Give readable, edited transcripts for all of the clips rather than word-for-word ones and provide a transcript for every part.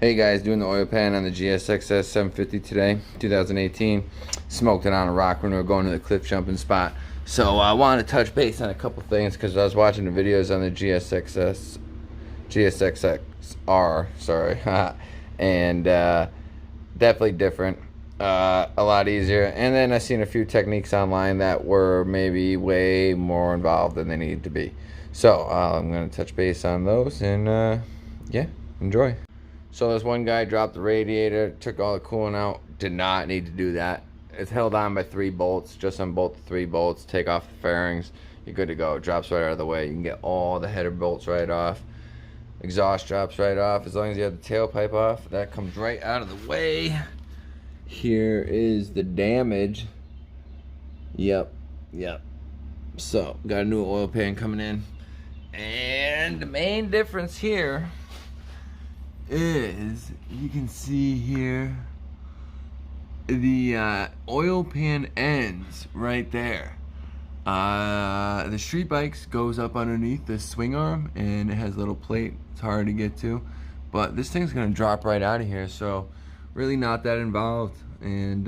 Hey guys, doing the oil pan on the GSXS750 today, 2018. Smoked it on a rock when we were going to the cliff jumping spot. So I wanted to touch base on a couple things because I was watching the videos on the gsxr, sorry, and definitely different, a lot easier. And then I seen a few techniques online that were maybe way more involved than they needed to be. So I'm going to touch base on those and yeah, enjoy. So this one guy dropped the radiator, took all the coolant out. Did not need to do that. It's held on by 3 bolts. Just unbolt the 3 bolts, take off the fairings. You're good to go. It drops right out of the way. You can get all the header bolts right off. Exhaust drops right off. As long as you have the tailpipe off, that comes right out of the way. Here is the damage. Yep. So got a new oil pan coming in. And the main difference here is, you can see here, the oil pan ends right there. The street bikes goes up underneath the swing arm and it has a little plate. It's hard to get to, but this thing's gonna drop right out of here, so really not that involved, and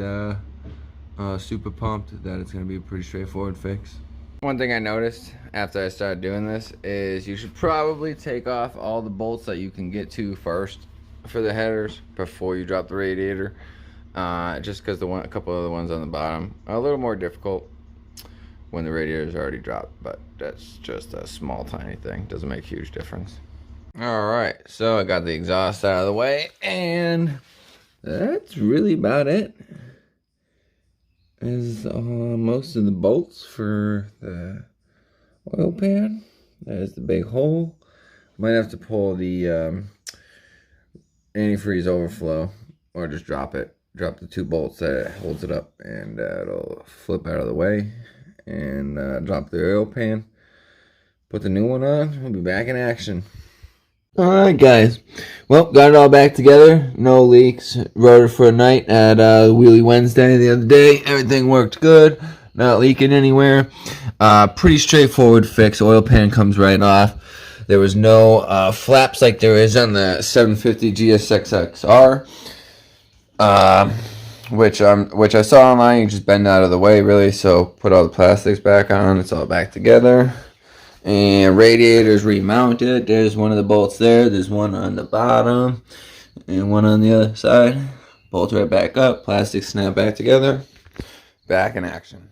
super pumped that it's gonna be a pretty straightforward fix. One thing I noticed after I started doing this is you should probably take off all the bolts that you can get to first for the headers before you drop the radiator, just because a couple of the ones on the bottom are a little more difficult when the radiator is already dropped, but that's just a small tiny thing, doesn't make a huge difference. Alright, so I got the exhaust out of the way, and that's really about it. Is most of the bolts for the oil pan. There's the big hole. Might have to pull the antifreeze overflow, or just drop it. Drop the 2 bolts that holds it up, and it'll flip out of the way. And drop the oil pan. Put the new one on. We'll be back in action. Alright guys, well, got it all back together, no leaks. Rode it for a night at Wheelie Wednesday the other day. Everything worked good, not leaking anywhere. Pretty straightforward fix. Oil pan comes right off. There was no flaps like there is on the 750 GSXR, which I saw online. You just bend out of the way, really. So put all the plastics back on. It's all back together. And radiators remounted. There's one of the bolts there. There's one on the bottom and one on the other side. Bolt right back up. Plastic snap back together. Back in action.